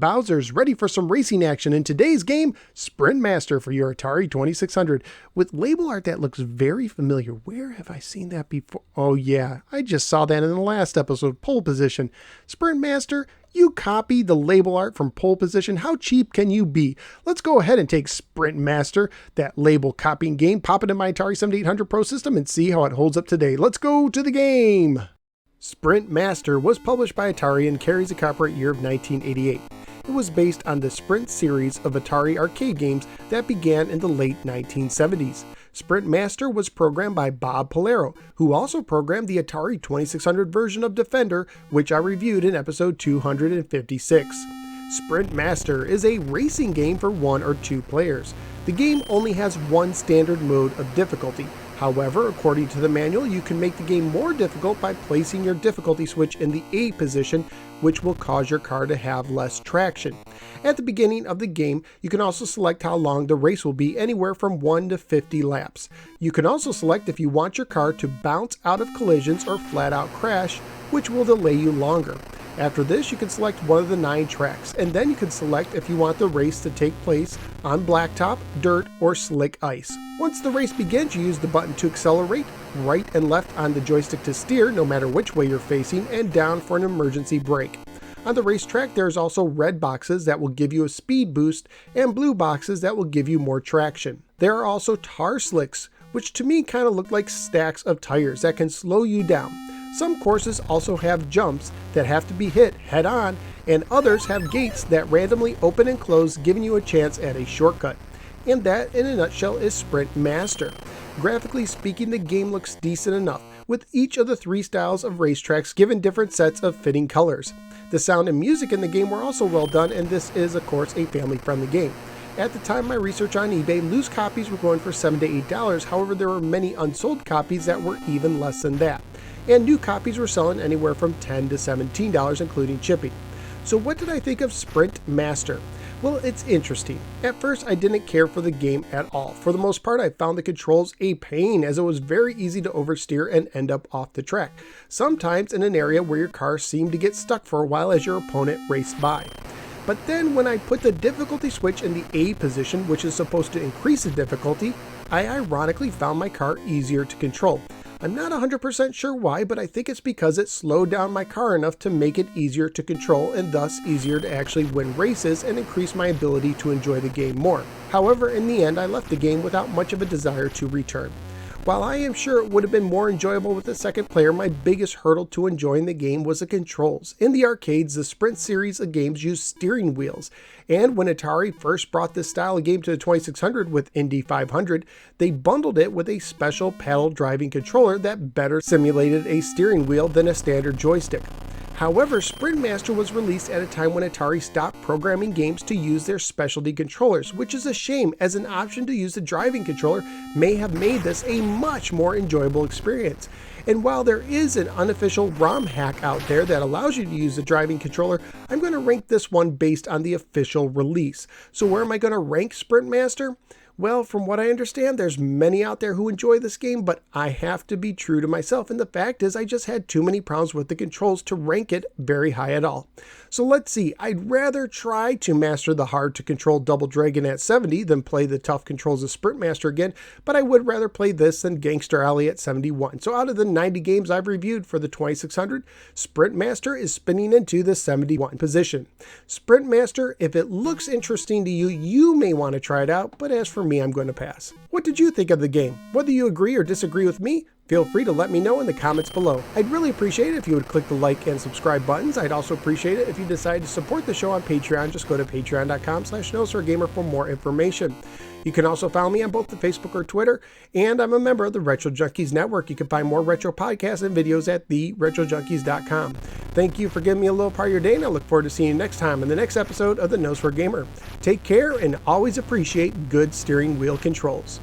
Bowsers, ready for some racing action in today's game, Sprint Master for your Atari 2600, with label art that looks very familiar. Where have I seen that before? Oh yeah, I just saw that in the last episode, Pole Position. Sprint Master, you copied the label art from Pole Position. How cheap can you be? Let's go ahead and take Sprint Master, that label copying game, pop it in my Atari 7800 Pro system, and see how it holds up today. Let's go to the game. Sprint Master was published by Atari and carries a copyright year of 1988. It was based on the Sprint series of Atari arcade games that began in the late 1970s. Sprint Master was programmed by Bob Polero, who also programmed the Atari 2600 version of Defender, which I reviewed in episode 256. Sprint Master is a racing game for 1 or 2 players. The game only has one standard mode of difficulty. However, according to the manual, you can make the game more difficult by placing your difficulty switch in the A position, which will cause your car to have less traction. At the beginning of the game, you can also select how long the race will be, anywhere from 1 to 50 laps. You can also select if you want your car to bounce out of collisions or flat out crash, which will delay you longer. After this, you can select one of the 9 tracks, and then you can select if you want the race to take place on blacktop, dirt, or slick ice. Once the race begins, you use the button to accelerate, right and left on the joystick to steer, no matter which way you're facing, and down for an emergency brake. On the racetrack, there's also red boxes that will give you a speed boost, and blue boxes that will give you more traction. There are also tar slicks, which to me kind of look like stacks of tires that can slow you down. Some courses also have jumps that have to be hit head on, and others have gates that randomly open and close, giving you a chance at a shortcut. And that, in a nutshell, is Sprint Master. Graphically speaking, the game looks decent enough, with each of the 3 styles of racetracks given different sets of fitting colors. The sound and music in the game were also well done, and this is, of course, a family-friendly game. At the time of my research on eBay, loose copies were going for $7 to $8, however there were many unsold copies that were even less than that. And new copies were selling anywhere from $10 to $17, including shipping. So what did I think of Sprint Master? Well, it's interesting. At first, I didn't care for the game at all. For the most part, I found the controls a pain, as it was very easy to oversteer and end up off the track, sometimes in an area where your car seemed to get stuck for a while as your opponent raced by. But then when I put the difficulty switch in the A position, which is supposed to increase the difficulty, I ironically found my car easier to control. I'm not 100% sure why, but I think it's because it slowed down my car enough to make it easier to control and thus easier to actually win races and increase my ability to enjoy the game more. However, in the end, I left the game without much of a desire to return. While I am sure it would have been more enjoyable with a second player, my biggest hurdle to enjoying the game was the controls. In the arcades, the Sprint series of games used steering wheels, and when Atari first brought this style of game to the 2600 with Indy 500, they bundled it with a special paddle driving controller that better simulated a steering wheel than a standard joystick. However, Sprint Master was released at a time when Atari stopped programming games to use their specialty controllers, which is a shame, as an option to use the driving controller may have made this a much more enjoyable experience. And while there is an unofficial ROM hack out there that allows you to use the driving controller, I'm going to rank this one based on the official release. So where am I going to rank Sprint Master? Well, from what I understand, there's many out there who enjoy this game, but I have to be true to myself, and the fact is I just had too many problems with the controls to rank it very high at all. So let's see, I'd rather try to master the hard-to-control Double Dragon at 70 than play the tough controls of Sprint Master again, but I would rather play this than Gangster Alley at 71. So out of the 90 games I've reviewed for the 2600, Sprint Master is spinning into the 71 position. Sprint Master, if it looks interesting to you, you may want to try it out, but as for me, I'm going to pass. What did you think of the game? Whether you agree or disagree with me, feel free to let me know in the comments below. I'd really appreciate it if you would click the like and subscribe buttons. I'd also appreciate it if you decide to support the show on Patreon. Just go to patreon.com/NoSwearGamer for more information. You can also follow me on both the Facebook or Twitter, and I'm a member of the Retro Junkies Network. You can find more retro podcasts and videos at theretrojunkies.com. Thank you for giving me a little part of your day, and I look forward to seeing you next time in the next episode of the No Swear Gamer. Take care and always appreciate good steering wheel controls.